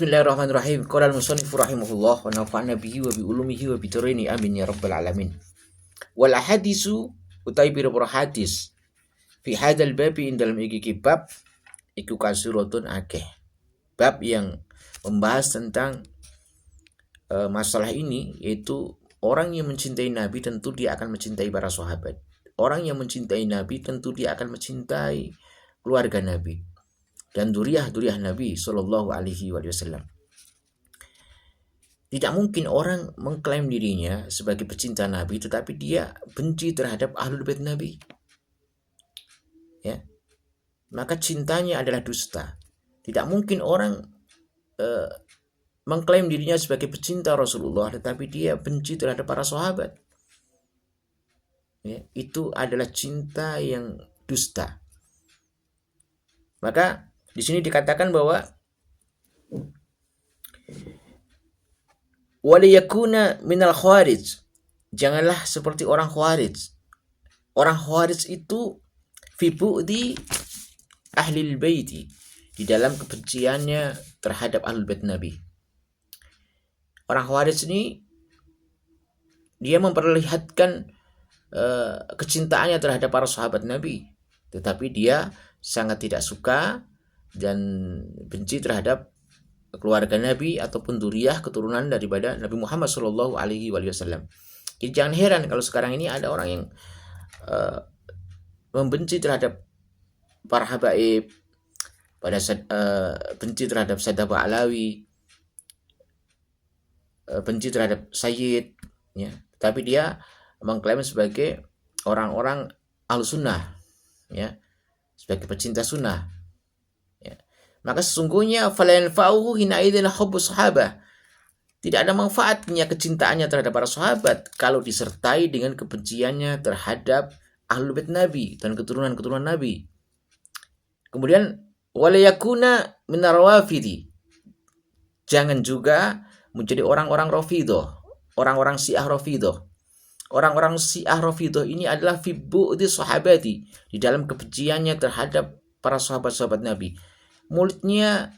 Bismillahirrahmanirrahim. Qala al-musannif rahimahullah wa nafa'na bihi wa bi ulumihi wa bi turini amin ya rabbal alamin. Wal hadisu utai pira-pira hadis fi hadzal babi ing dalam iki bab iku kasuratun akeh. Bab yang membahas tentang masalah ini, yaitu orang yang mencintai Nabi tentu dia akan mencintai para sahabat. Orang yang mencintai Nabi tentu dia akan mencintai keluarga Nabi dan duriah Nabi Shallallahu Alaihi Wasallam. Tidak mungkin orang mengklaim dirinya sebagai pecinta Nabi tetapi dia benci terhadap ahlul bait Nabi. Ya, maka cintanya adalah dusta. Tidak mungkin orang mengklaim dirinya sebagai pecinta Rasulullah tetapi dia benci terhadap para sahabat. Ya, itu adalah cinta yang dusta. Maka di sini dikatakan bahwa waliyakuna minal khawarij, janganlah seperti orang khawarij. Orang khawarij itu fi bu'di ahlil baiti, di dalam kebenciannya terhadap ahlul bait Nabi. Orang khawarij ini dia memperlihatkan kecintaannya terhadap para sahabat Nabi, tetapi dia sangat tidak suka dan benci terhadap keluarga Nabi ataupun duriah keturunan daripada Nabi Muhammad Shallallahu Alaihi Wasallam. Jadi jangan heran kalau sekarang ini ada orang yang membenci terhadap para habaib, benci terhadap Sadaba Alawi, benci terhadap Sayyid, ya. Tapi dia mengklaim sebagai orang-orang Ahlussunnah, ya, sebagai pecinta sunnah. Maka sesungguhnya fala yanfa'uhu hina idzin hubbus sahabah. Tidak ada manfaatnya kecintaannya terhadap para sahabat kalau disertai dengan kebenciannya terhadap ahlul bait Nabi dan keturunan-keturunan Nabi. Kemudian wala yakuna minar rawafidi. Jangan juga menjadi orang-orang Rafidhah, orang-orang Syiah Rafidhah. Orang-orang Syiah Rafidhah ini adalah fi bu'di sahabati, di dalam kebenciannya terhadap para sahabat-sahabat Nabi. Mulutnya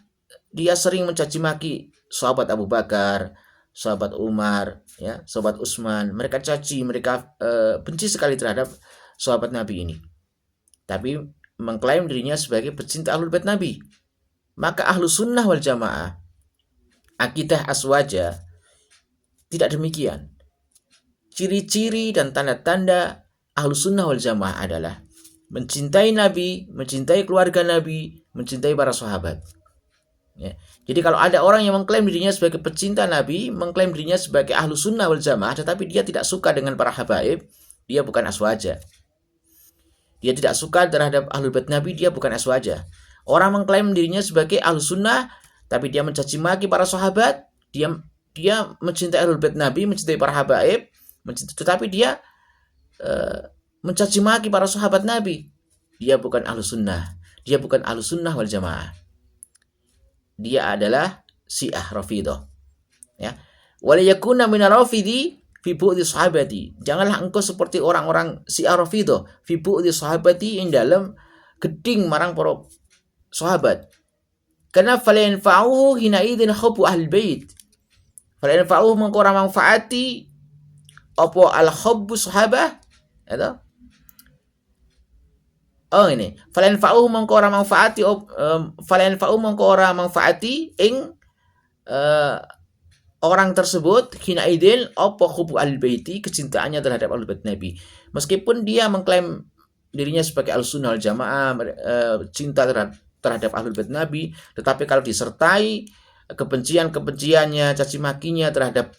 dia sering mencaci maki sahabat Abu Bakar, sahabat Umar, ya, sahabat Utsman. Mereka caci, mereka benci sekali terhadap sahabat Nabi ini. Tapi mengklaim dirinya sebagai pecinta ahlul bait Nabi. Maka ahlu sunnah wal jamaah, akidah aswaja, tidak demikian. Ciri-ciri dan tanda-tanda ahlu sunnah wal jamaah adalah mencintai Nabi, mencintai keluarga Nabi, mencintai para sahabat. Ya. Jadi kalau ada orang yang mengklaim dirinya sebagai pecinta Nabi, mengklaim dirinya sebagai ahlu sunnah wal jamaah, tetapi dia tidak suka dengan para habaib, dia bukan aswaja. Dia tidak suka terhadap ahlul bait Nabi, dia bukan aswaja. Orang mengklaim dirinya sebagai ahlu sunnah, tapi dia mencaci maki para sahabat, dia mencintai ahlul bait Nabi, mencintai para habaib, tetapi dia mencaci maki para sahabat Nabi, dia bukan ahlu sunnah, dia bukan ahlu sunnah wal jamaah, dia adalah Syiah Rafidhah, ya. Wala yakuna min rafidi fi bu'di sahabati, janganlah engkau seperti orang-orang Syiah Rafidhah fi bu'di sahabati, yang dalam geding marang para sahabat. Karena fala yanfa'uhu hina idzin hubbu ahlul bait, fala yanfa'uhu mengko ora manfaati apa al hubbu sahabah, atau ini falan fa'uhu mongko ora manfaati falan fa'u mongko ora manfaati ing orang tersebut hina idil apa hubu al-baiti, kecintaannya terhadap al-bait Nabi. Meskipun dia mengklaim dirinya sebagai al-sunnah al-jamaah, cinta terhadap ahlul bait Nabi, tetapi kalau disertai kebenciannya, caci makinya terhadap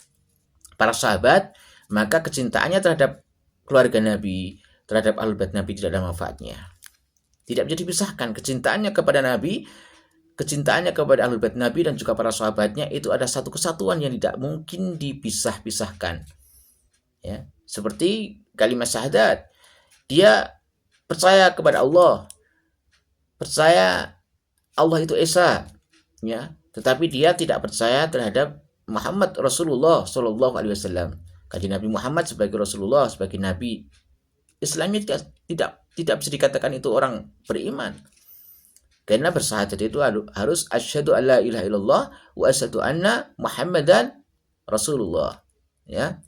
para sahabat, maka kecintaannya terhadap keluarga Nabi, terhadap ahlul bait Nabi tidak ada manfaatnya. Tidak bisa dipisahkan kecintaannya kepada Nabi, kecintaannya kepada ahlul bait Nabi dan juga para sahabatnya, itu ada satu kesatuan yang tidak mungkin dipisah-pisahkan. Ya, seperti kalimat syahadat. Dia percaya kepada Allah, percaya Allah itu esa, ya, tetapi dia tidak percaya terhadap Muhammad Rasulullah Shallallahu Alaihi Wasallam. Kaji Nabi Muhammad sebagai Rasulullah, sebagai Nabi. Islamnya tidak bisa dikatakan itu orang beriman. Karena bersyahadat itu harus asyhadu alla ilaha illallah wa asyhadu anna Muhammadan Rasulullah. Ya.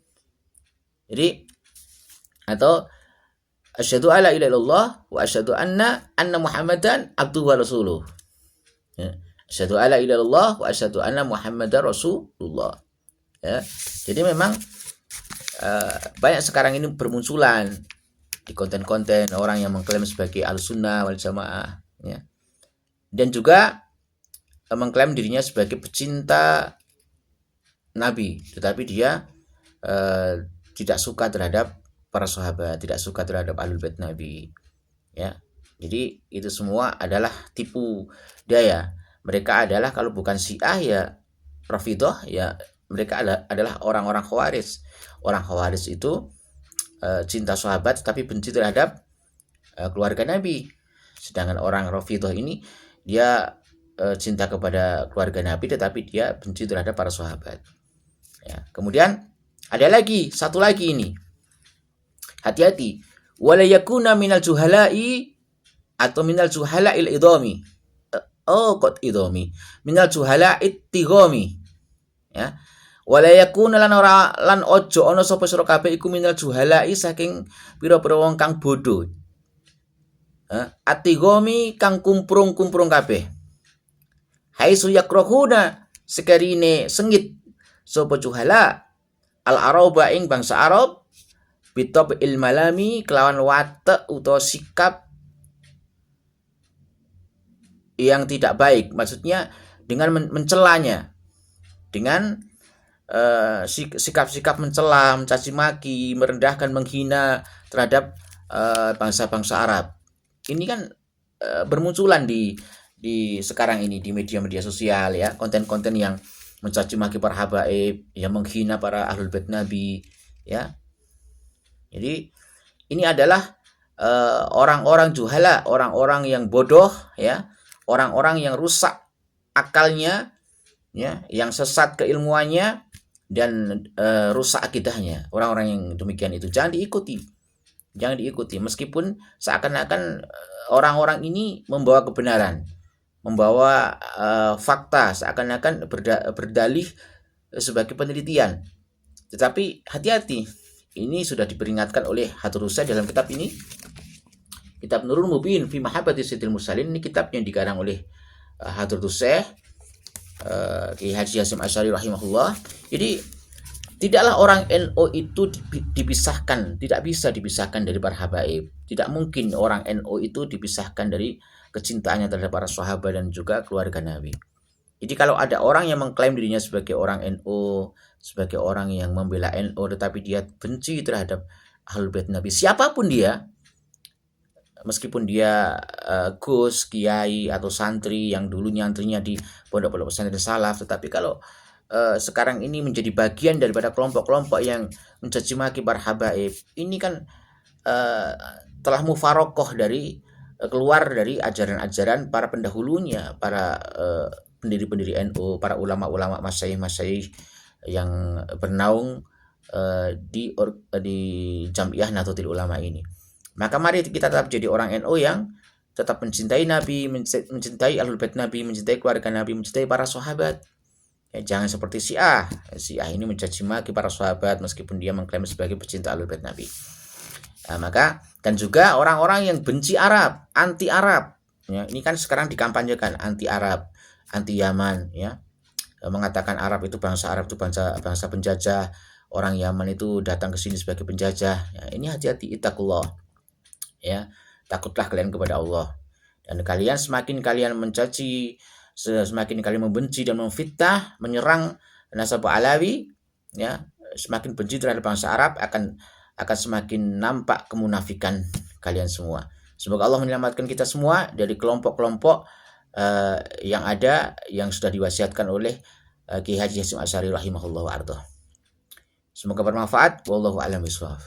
Jadi atau asyhadu alla ilaha illallah wa asyhadu anna Muhammadan abduhu wa rasuluh. Ya. Asyhadu alla ilaha illallah wa asyhadu anna Muhammadar Rasulullah. Ya. Jadi memang banyak sekarang ini bermunculan di konten-konten orang yang mengklaim sebagai Ahlussunnah wal Jamaah, ya. Dan juga mengklaim dirinya sebagai pecinta Nabi, tetapi dia tidak suka terhadap para sahabat, tidak suka terhadap Ahlul Bait Nabi, ya. Jadi itu semua adalah tipu daya. Mereka adalah kalau bukan Syiah ya Rafidhah, ya mereka adalah orang-orang Khawarij. Orang Khawarij itu cinta sahabat tapi benci terhadap keluarga Nabi. Sedangkan orang Rafidhah ini dia cinta kepada keluarga Nabi tetapi dia benci terhadap para sahabat. Ya. Kemudian ada lagi, satu lagi ini. Hati-hati. Wala yakuna minal juhalai atau minal juhala'il idhami. Qad idhami. Minal juhala'it tigami. Ya. Wala yakuna lan ojo ana sapa sira kabeh iku minal juhalai saking pira-pira wong kang bodho. Atigami kang kumprung-kumprung kabeh. Haitsu yakrahuna sekarine sengit sapa juhala al araba ing bangsa Arab bitab ilmalami kelawan watek utawa sikap yang tidak baik, maksudnya dengan mencelanya, dengan sikap-sikap mencela, mencaci maki, merendahkan, menghina terhadap bangsa-bangsa Arab. Ini kan bermunculan di sekarang ini di media-media sosial, ya, konten-konten yang mencaci maki para habaib, yang menghina para Ahlul Bait Nabi, ya. Jadi ini adalah orang-orang juhala, orang-orang yang bodoh, ya, orang-orang yang rusak akalnya, ya, yang sesat keilmuannya dan rusak akidahnya. Orang-orang yang demikian itu jangan diikuti. Jangan diikuti meskipun seakan-akan orang-orang ini membawa kebenaran, membawa fakta, seakan-akan berdalih sebagai penelitian. Tetapi hati-hati, ini sudah diperingatkan oleh Hatur Rusya dalam kitab ini, kitab Nurul Mubin fi Mahabbati Sayyidil Mursalin. Ini kitab yang dikarang oleh Hatur Rusya Kiai Haji Hasyim Asy'ari rahimahullah. Jadi tidaklah orang NU itu dipisahkan, tidak bisa dipisahkan dari para habaib. Tidak mungkin orang NU itu dipisahkan dari kecintaannya terhadap para sahabat dan juga keluarga Nabi. Jadi kalau ada orang yang mengklaim dirinya sebagai orang NU, sebagai orang yang membela NU, tetapi dia benci terhadap Ahlul Bait Nabi, siapapun dia, meskipun dia Gus, Kiai atau santri yang dulu nyantrinya di pondok-pondok pesantren salaf, tetapi kalau sekarang ini menjadi bagian daripada kelompok-kelompok yang mencaci maki para habaib, ini kan telah mufarokoh dari keluar dari ajaran-ajaran para pendahulunya, para pendiri-pendiri NU, para ulama-ulama masyayikh yang bernaung di Jam'iyah Nahdlatul Ulama ini. Maka mari kita tetap jadi orang NU yang tetap mencintai Nabi, mencintai Ahlul Bait Nabi, mencintai keluarga Nabi, mencintai para sahabat. Ya, jangan seperti Syiah. Syiah ini mencaci maki para sahabat meskipun dia mengklaim sebagai pecinta Ahlul Bait Nabi. Nah, maka dan juga orang-orang yang benci Arab, anti Arab. Ya, ini kan sekarang dikampanyekan anti Arab, anti Yaman, ya. Mengatakan Arab itu bangsa bangsa penjajah, orang Yaman itu datang ke sini sebagai penjajah. Ya, ini hati-hati, ittaqullah. Ya, takutlah kalian kepada Allah. Dan kalian semakin kalian mencaci, semakin kalian membenci dan memfitnah, menyerang nasab Alawi, ya, semakin benci terhadap bangsa Arab, akan semakin nampak kemunafikan kalian semua. Semoga Allah menyelamatkan kita semua dari kelompok-kelompok yang ada, yang sudah diwasiatkan oleh Kiai Haji Hasyim Asy'ari rahimahullah wa ardhah. Semoga bermanfaat. Wallahu a'lam bishawab.